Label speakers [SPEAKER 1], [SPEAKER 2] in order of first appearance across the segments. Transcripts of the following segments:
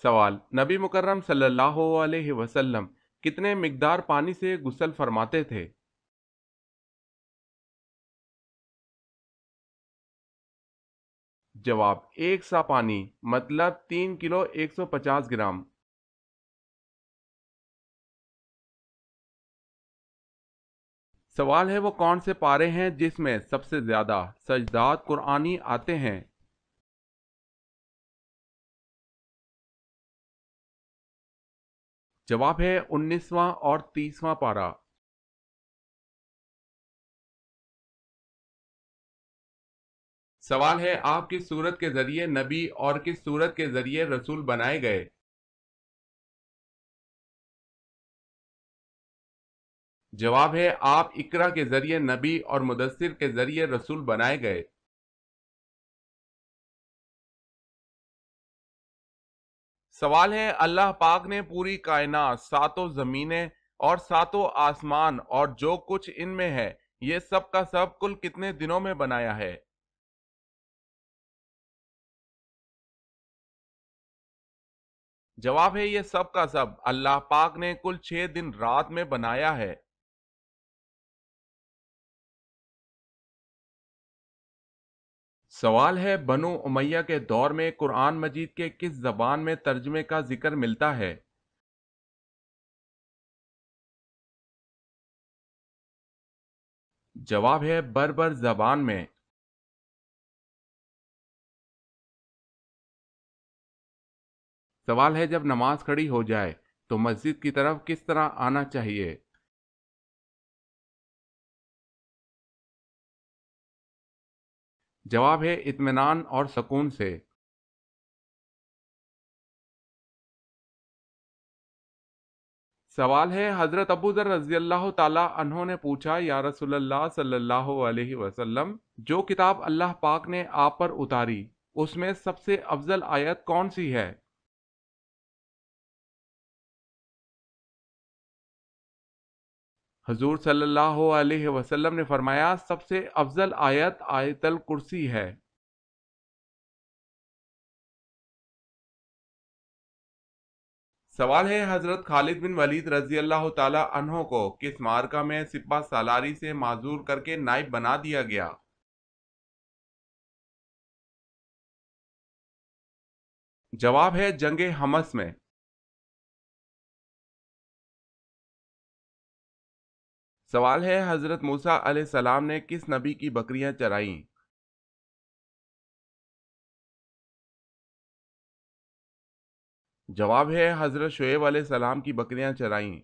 [SPEAKER 1] سوال: نبی مکرم صلی اللہ علیہ وسلم کتنے مقدار پانی سے غسل فرماتے تھے؟ جواب: ایک سا پانی مطلب 3 کلو 150 گرام۔ سوال ہے: وہ کون سے پارے ہیں جس میں سب سے زیادہ سجدات قرآنی آتے ہیں؟ جواب ہے 19واں اور 30واں پارہ۔ سوال ہے: آپ کس صورت کے ذریعے نبی اور کس صورت کے ذریعے رسول بنائے گئے؟ جواب ہے آپ اقرا کے ذریعے نبی اور مدثر کے ذریعے رسول بنائے گئے۔ سوال ہے: اللہ پاک نے پوری کائنات، ساتوں زمینیں اور ساتوں آسمان اور جو کچھ ان میں ہے، یہ سب کا سب کل کتنے دنوں میں بنایا ہے؟ جواب ہے یہ سب کا سب اللہ پاک نے کل 6 دن رات میں بنایا ہے۔ سوال ہے: بنو امیہ کے دور میں قرآن مجید کے کس زبان میں ترجمے کا ذکر ملتا ہے؟ جواب ہے بربر زبان میں۔ سوال ہے: جب نماز کھڑی ہو جائے تو مسجد کی طرف کس طرح آنا چاہیے؟ جواب ہے اطمینان اور سکون سے۔ سوال ہے: حضرت ابو ذر رضی اللہ تعالی عنہ نے پوچھا، یا رسول اللہ صلی اللہ علیہ وسلم، جو کتاب اللہ پاک نے آپ پر اتاری اس میں سب سے افضل آیت کون سی ہے؟ حضور صلی اللہ علیہ وسلم نے فرمایا، سب سے افضل آیت آیت الکرسی ہے۔ سوال ہے: حضرت خالد بن ولید رضی اللہ تعالی عنہ کو کس معرکہ میں سپہ سالاری سے معذور کر کے نائب بنا دیا گیا؟ جواب ہے جنگ حمس میں۔ سوال ہے: حضرت موسیٰ علیہ السلام نے کس نبی کی بکریاں چرائیں؟ جواب ہے حضرت شعیب علیہ السلام کی بکریاں چرائیں۔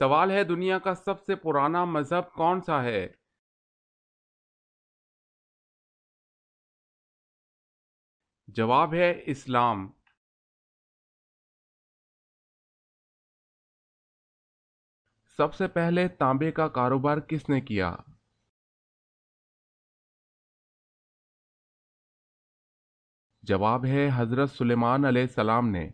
[SPEAKER 1] سوال ہے: دنیا کا سب سے پرانا مذہب کون سا ہے؟ جواب ہے اسلام۔ سب سے پہلے تانبے کا کاروبار کس نے کیا؟ جواب ہے حضرت سلیمان علیہ السلام نے۔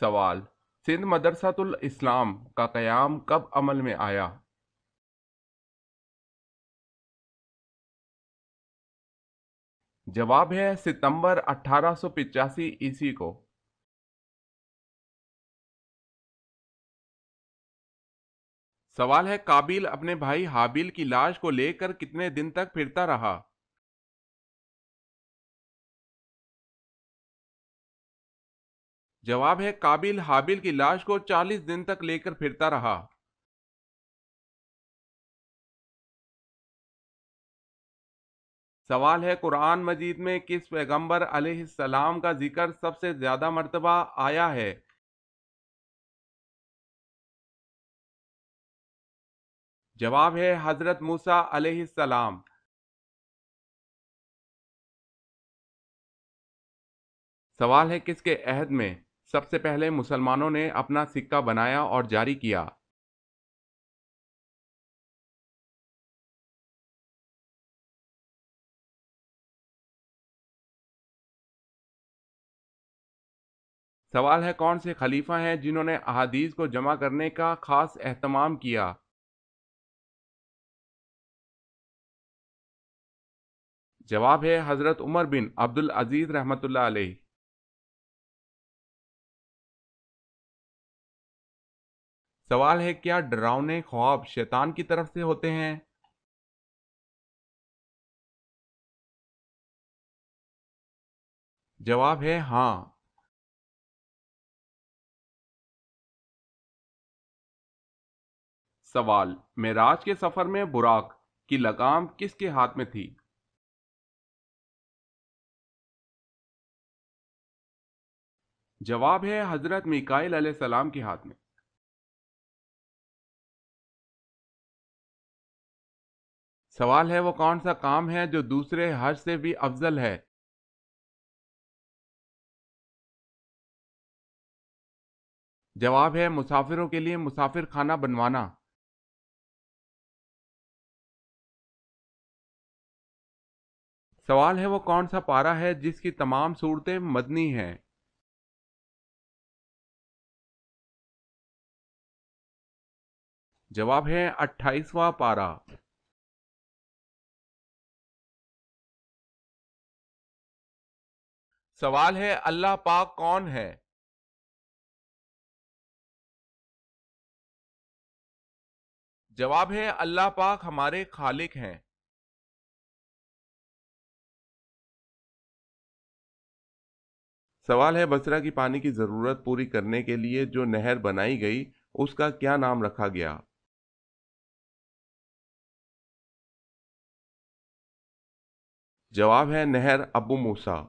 [SPEAKER 1] سوال: سندھ مدرسۃ الاسلام کا قیام کب عمل میں آیا؟ جواب ہے ستمبر 1885 کو۔ سوال ہے: قابیل اپنے بھائی حابیل کی لاش کو لے کر کتنے دن تک پھرتا رہا؟ جواب ہے قابیل حابیل کی لاش کو 40 دن تک لے کر پھرتا رہا۔ سوال ہے: قرآن مجید میں کس پیغمبر علیہ السلام کا ذکر سب سے زیادہ مرتبہ آیا ہے؟ جواب ہے حضرت موسیٰ علیہ السلام۔ سوال ہے: کس کے عہد میں سب سے پہلے مسلمانوں نے اپنا سکہ بنایا اور جاری کیا؟ سوال ہے: کون سے خلیفہ ہیں جنہوں نے احادیث کو جمع کرنے کا خاص اہتمام کیا؟ جواب ہے حضرت عمر بن عبد العزیز رحمۃ اللہ علیہ۔ سوال ہے کیا ڈراؤنے خواب شیطان کی طرف سے ہوتے ہیں؟ جواب ہے ہاں۔ سوال، معراج کے سفر میں براق کی لگام کس کے ہاتھ میں تھی؟ جواب ہے حضرت میکائیل علیہ السلام کے ہاتھ میں۔ سوال ہے وہ کون سا کام ہے جو دوسرے حج سے بھی افضل ہے؟ جواب ہے مسافروں کے لیے مسافر خانہ بنوانا۔ سوال ہے وہ کون سا پارہ ہے جس کی تمام صورتیں مدنی ہیں؟ جواب ہے 28واں پارہ۔ سوال ہے اللہ پاک کون ہے؟ جواب ہے اللہ پاک ہمارے خالق ہیں۔ سوال ہے بصرہ کی پانی کی ضرورت پوری کرنے کے لیے جو نہر بنائی گئی اس کا کیا نام رکھا گیا؟ جواب ہے نہر ابو موسیٰ۔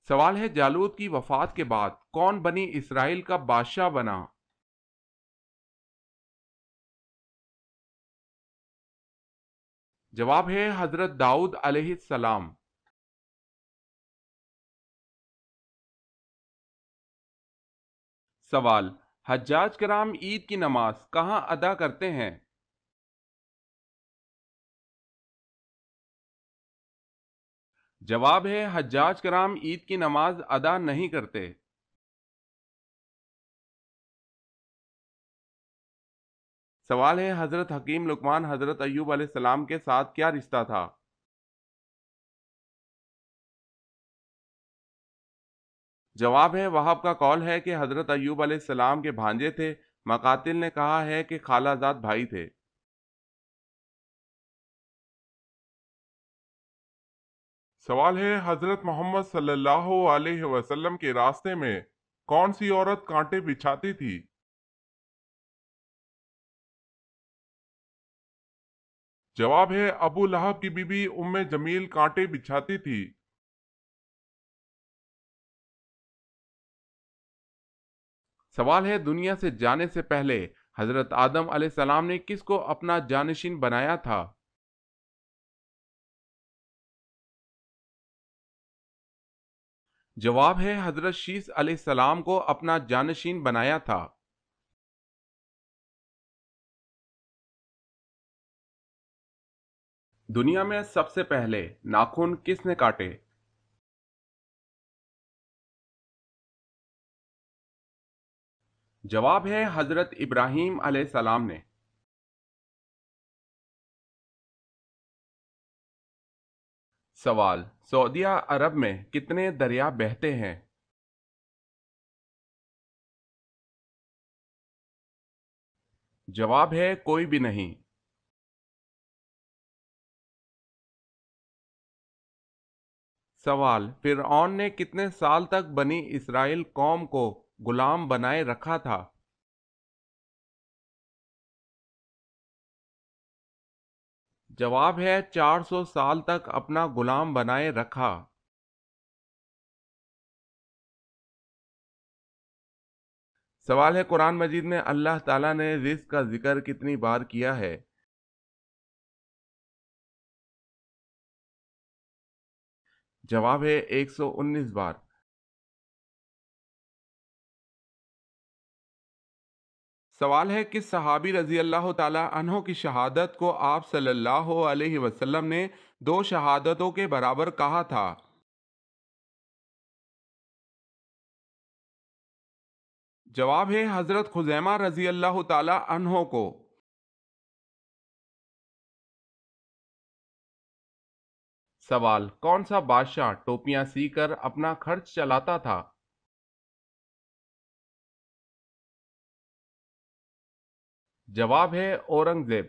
[SPEAKER 1] سوال ہے جالوت کی وفات کے بعد کون بنی اسرائیل کا بادشاہ بنا؟ جواب ہے حضرت داؤد علیہ السلام۔ سوال، حجاج کرام عید کی نماز کہاں ادا کرتے ہیں؟ جواب ہے حجاج کرام عید کی نماز ادا نہیں کرتے۔ سوال ہے حضرت حکیم لقمان حضرت ایوب علیہ السلام کے ساتھ کیا رشتہ تھا؟ جواب ہے وہاب کا قول ہے کہ حضرت ایوب علیہ السلام کے بھانجے تھے، مقاتل نے کہا ہے کہ خالہ زاد بھائی تھے۔ سوال ہے حضرت محمد صلی اللہ علیہ وسلم کے راستے میں کون سی عورت کانٹے بچھاتی تھی؟ جواب ہے ابو لہب کی بیوی ام جمیل کانٹے بچھاتی تھی۔ سوال ہے دنیا سے جانے سے پہلے حضرت آدم علیہ السلام نے کس کو اپنا جانشین بنایا تھا؟ جواب ہے حضرت شیس علیہ السلام کو اپنا جانشین بنایا تھا۔ دنیا میں سب سے پہلے ناخن کس نے کاٹے؟ جواب ہے حضرت ابراہیم علیہ السلام نے۔ سوال، سعودیہ عرب میں کتنے دریا بہتے ہیں؟ جواب ہے کوئی بھی نہیں۔ سوال، فرعون نے کتنے سال تک بنی اسرائیل قوم کو غلام بنائے رکھا تھا؟ جواب ہے 400 سال تک اپنا غلام بنائے رکھا۔ سوال ہے قرآن مجید میں اللہ تعالیٰ نے رزق کا ذکر کتنی بار کیا ہے؟ جواب ہے 119 بار۔ سوال ہے کس صحابی رضی اللہ تعالی عنہ کی شہادت کو آپ صلی اللہ علیہ وسلم نے 2 شہادتوں کے برابر کہا تھا؟ جواب ہے حضرت خزیمہ رضی اللہ تعالی عنہ کو۔ سوال: کون سا بادشاہ ٹوپیاں سی کر اپنا خرچ چلاتا تھا؟ جواب ہے اورنگزیب۔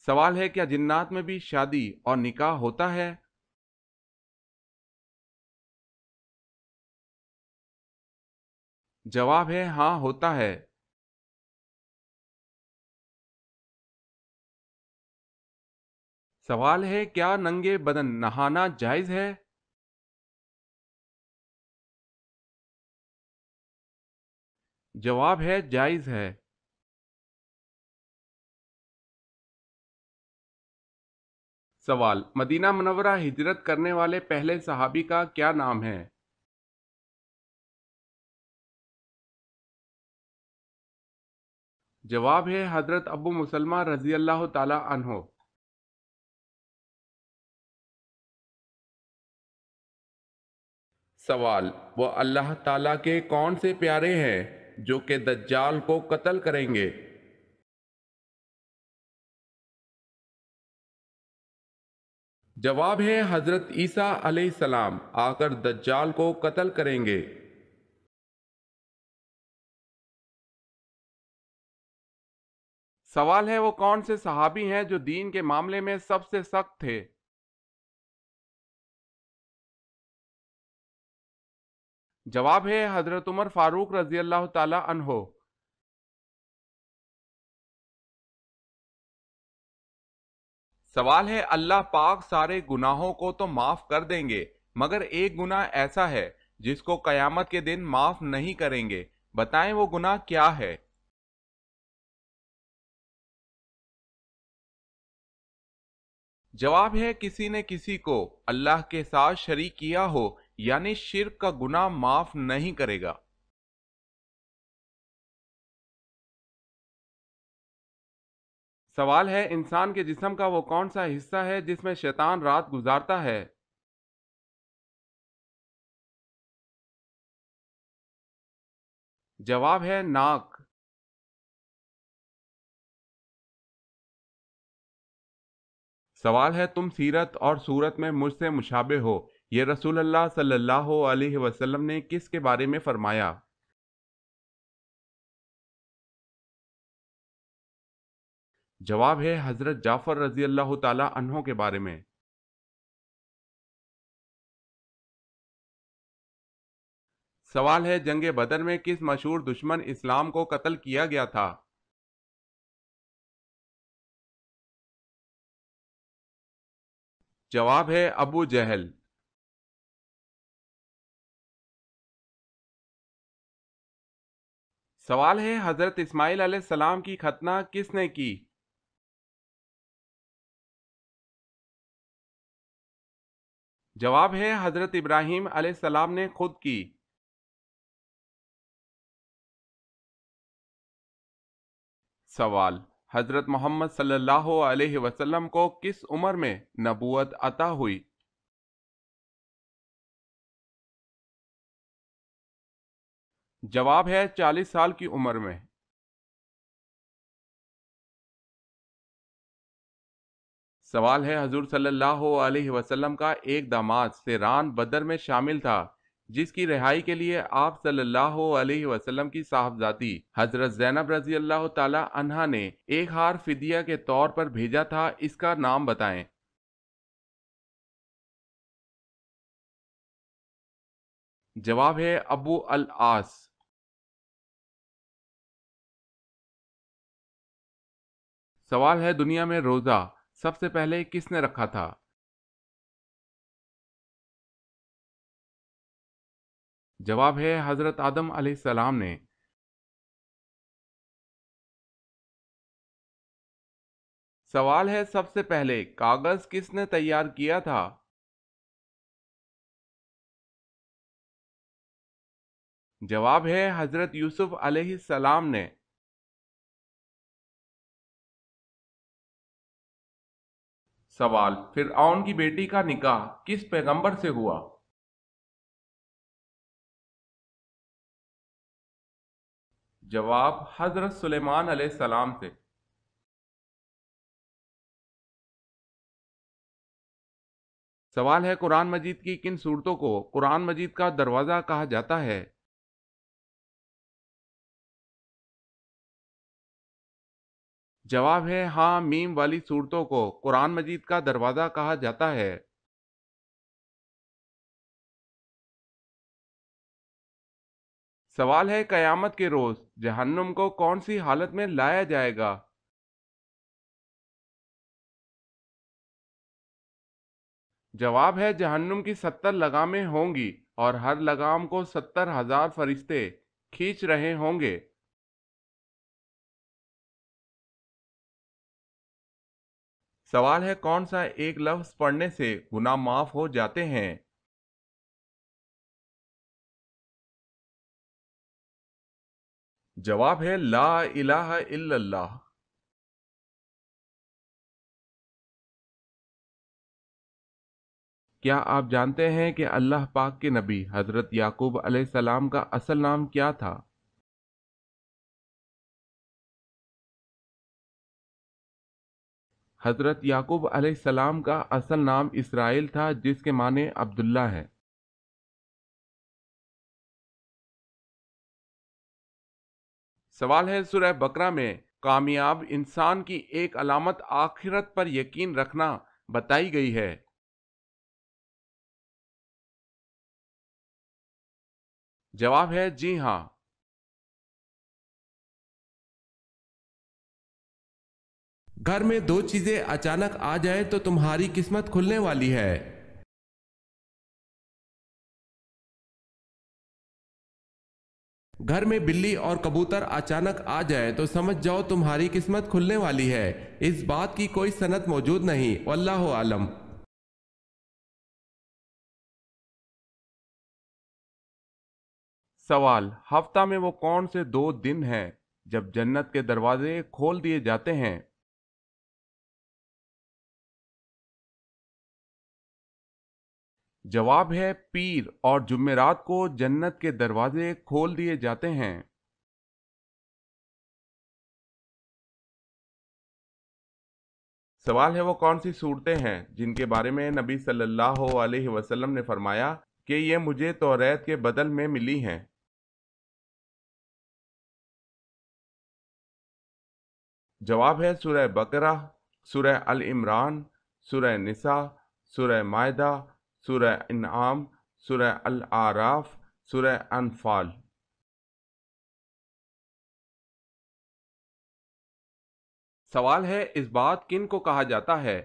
[SPEAKER 1] سوال ہے: کیا جنات میں بھی شادی اور نکاح ہوتا ہے؟ جواب ہے ہاں، ہوتا ہے۔ سوال ہے: کیا ننگے بدن نہانا جائز ہے؟ جواب ہے جائز ہے۔ سوال: مدینہ منورہ ہجرت کرنے والے پہلے صحابی کا کیا نام ہے؟ جواب ہے حضرت ابو مسلمہ رضی اللہ تعالی عنہ۔ سوال: وہ اللہ تعالیٰ کے کون سے پیارے ہیں جو کہ دجال کو قتل کریں گے؟ جواب ہے حضرت عیسیٰ علیہ السلام آ کر دجال کو قتل کریں گے۔ سوال ہے: وہ کون سے صحابی ہیں جو دین کے معاملے میں سب سے سخت تھے؟ جواب ہے حضرت عمر فاروق رضی اللہ تعالی عنہ۔ سوال ہے: اللہ پاک سارے گناہوں کو تو معاف کر دیں گے مگر ایک گناہ ایسا ہے جس کو قیامت کے دن معاف نہیں کریں گے، بتائیں وہ گناہ کیا ہے؟ جواب ہے کسی نے کسی کو اللہ کے ساتھ شریک کیا ہو، یعنی شرک کا گناہ معاف نہیں کرے گا۔ سوال ہے: انسان کے جسم کا وہ کون سا حصہ ہے جس میں شیطان رات گزارتا ہے؟ جواب ہے ناک۔ سوال ہے: تم سیرت اور صورت میں مجھ سے مشابہ ہو، یہ رسول اللہ صلی اللہ علیہ وسلم نے کس کے بارے میں فرمایا؟ جواب ہے حضرت جعفر رضی اللہ تعالی عنہ کے بارے میں۔ سوال ہے: جنگ بدر میں کس مشہور دشمن اسلام کو قتل کیا گیا تھا؟ جواب ہے ابو جہل۔ سوال ہے: حضرت اسماعیل علیہ السلام کی ختنہ کس نے کی؟ جواب ہے حضرت ابراہیم علیہ السلام نے خود کی۔ سوال: حضرت محمد صلی اللہ علیہ وسلم کو کس عمر میں نبوت عطا ہوئی؟ جواب ہے 40 سال کی عمر میں۔ سوال ہے: حضور صلی اللہ علیہ وسلم کا ایک داماد سیران بدر میں شامل تھا جس کی رہائی کے لیے آپ صلی اللہ علیہ وسلم کی صاحبزادی حضرت زینب رضی اللہ تعالی عنہا نے ایک ہار فدیہ کے طور پر بھیجا تھا، اس کا نام بتائیں۔ جواب ہے ابو العاص۔ سوال ہے: دنیا میں روزہ سب سے پہلے کس نے رکھا تھا؟ جواب ہے حضرت آدم علیہ السلام نے۔ سوال ہے: سب سے پہلے کاغذ کس نے تیار کیا تھا؟ جواب ہے حضرت یوسف علیہ السلام نے۔ سوال: فرعون کی بیٹی کا نکاح کس پیغمبر سے ہوا؟ جواب حضرت سلیمان علیہ السلام سے۔ سوال ہے قرآن مجید کی کن صورتوں کو قرآن مجید کا دروازہ کہا جاتا ہے؟ جواب ہے ہاں میم والی صورتوں کو قرآن مجید کا دروازہ کہا جاتا ہے۔ سوال ہے قیامت کے روز جہنم کو کون سی حالت میں لایا جائے گا؟ جواب ہے جہنم کی 70 لگامیں ہوں گی اور ہر لگام کو 70,000 فرشتے کھینچ رہے ہوں گے۔ سوال ہے کون سا ایک لفظ پڑھنے سے گناہ معاف ہو جاتے ہیں؟ جواب ہے لا الہ الا اللہ۔ کیا آپ جانتے ہیں کہ اللہ پاک کے نبی حضرت یعقوب علیہ السلام کا اصل نام کیا تھا؟ حضرت یعقوب علیہ السلام کا اصل نام اسرائیل تھا، جس کے معنی عبداللہ ہے۔ سوال ہے سورہ بقرہ میں کامیاب انسان کی ایک علامت آخرت پر یقین رکھنا بتائی گئی ہے۔ جواب ہے جی ہاں۔ گھر میں دو چیزیں اچانک آ جائیں تو تمہاری قسمت کھلنے والی ہے۔ گھر میں بلی اور کبوتر اچانک آ جائے تو سمجھ جاؤ تمہاری قسمت کھلنے والی ہے۔ اس بات کی کوئی سند موجود نہیں، واللہ عالم۔ سوال ہفتہ میں وہ کون سے 2 دن ہیں جب جنت کے دروازے کھول دیے جاتے ہیں؟ جواب ہے پیر اور جمعرات کو جنت کے دروازے کھول دیے جاتے ہیں۔ سوال ہے وہ کون سی صورتیں ہیں جن کے بارے میں نبی صلی اللہ علیہ وسلم نے فرمایا کہ یہ مجھے توریت کے بدل میں ملی ہیں؟ جواب ہے سورہ بقرہ، سورہ ال عمران، سورہ نساء، سورہ مائدہ، سورہ انعام، سورہ الاعراف، سورہ انفال۔ سوال ہے اس بات کن کو کہا جاتا ہے؟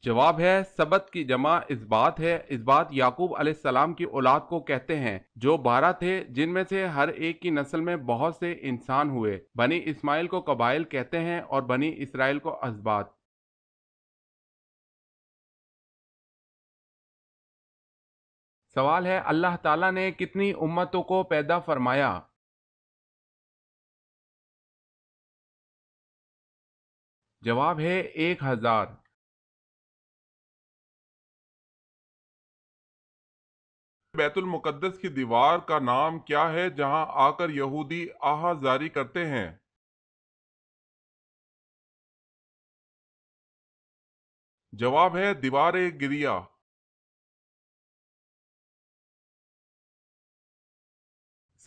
[SPEAKER 1] جواب ہے سبت کی جمع اس بات ہے۔ اس بات یعقوب علیہ السلام کی اولاد کو کہتے ہیں جو 12 تھے، جن میں سے ہر ایک کی نسل میں بہت سے انسان ہوئے۔ بنی اسماعیل کو قبائل کہتے ہیں اور بنی اسرائیل کو اسباط۔ سوال ہے اللہ تعالیٰ نے کتنی امتوں کو پیدا فرمایا؟ جواب ہے 1000۔ بیت المقدس کی دیوار کا نام کیا ہے جہاں آ کر یہودی آہا زاری کرتے ہیں؟ جواب ہے دیوار گریا۔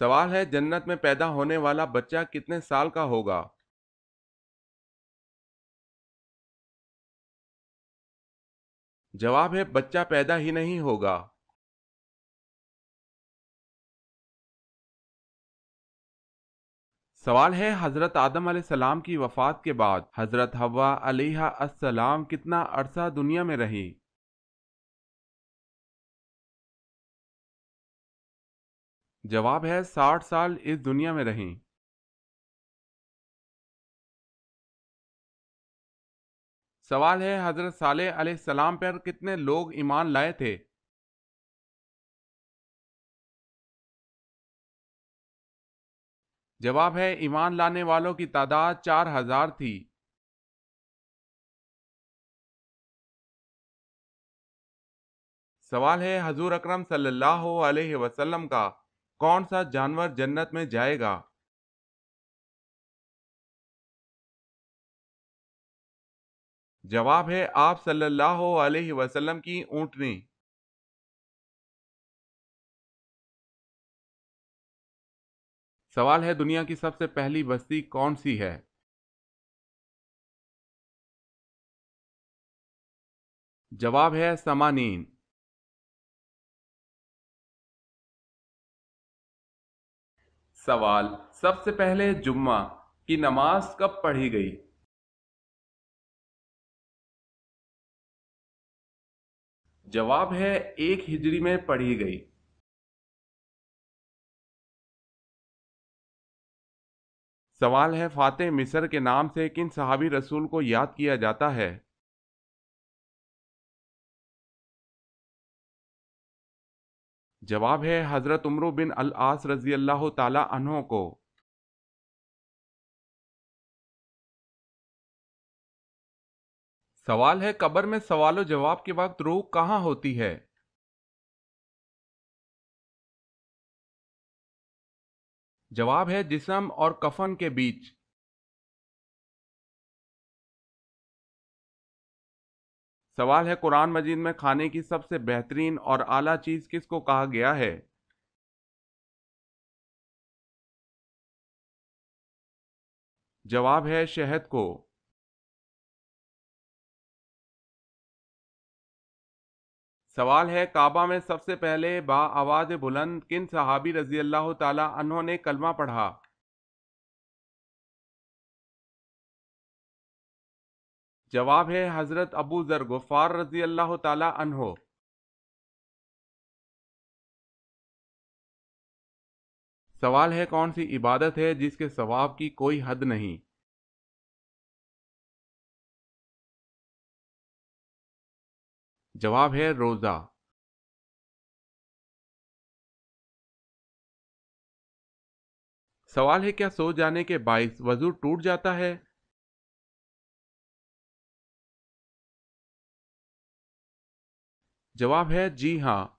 [SPEAKER 1] سوال ہے جنت میں پیدا ہونے والا بچہ کتنے سال کا ہوگا؟ جواب ہے بچہ پیدا ہی نہیں ہوگا۔ سوال ہے حضرت آدم علیہ السلام کی وفات کے بعد حضرت حوا علیہ السلام کتنا عرصہ دنیا میں رہی؟ جواب ہے 60 سال اس دنیا میں رہیں۔ سوال ہے حضرت صالح علیہ السلام پر کتنے لوگ ایمان لائے تھے؟ جواب ہے ایمان لانے والوں کی تعداد 4000 تھی۔ سوال ہے حضور اکرم صلی اللہ علیہ وسلم کا کون سا جانور جنت میں جائے گا؟ جواب ہے آپ صلی اللہ علیہ وسلم کی اونٹنی۔ سوال ہے دنیا کی سب سے پہلی بستی کون سی ہے؟ جواب ہے سمانین۔ سوال سب سے پہلے جمعہ کی نماز کب پڑھی گئی؟ جواب ہے 1 ہجری میں پڑھی گئی۔ سوال ہے فاتح مصر کے نام سے کن صحابی رسول کو یاد کیا جاتا ہے؟ جواب ہے حضرت عمرو بن العاص رضی اللہ تعالی عنہ کو۔ سوال ہے قبر میں سوال و جواب کے وقت روح کہاں ہوتی ہے؟ جواب ہے جسم اور کفن کے بیچ۔ سوال ہے قرآن مجید میں کھانے کی سب سے بہترین اور اعلیٰ چیز کس کو کہا گیا ہے؟ جواب ہے شہد کو۔ سوال ہے کعبہ میں سب سے پہلے با آواز بلند کن صحابی رضی اللہ تعالی عنہ نے کلمہ پڑھا؟ جواب ہے حضرت ابو ذر غفار رضی اللہ تعالی عنہ۔ سوال ہے کون سی عبادت ہے جس کے ثواب کی کوئی حد نہیں؟ جواب ہے روزہ۔ سوال ہے کیا سو جانے کے باعث وضو ٹوٹ جاتا ہے؟ جواب ہے جی ہاں۔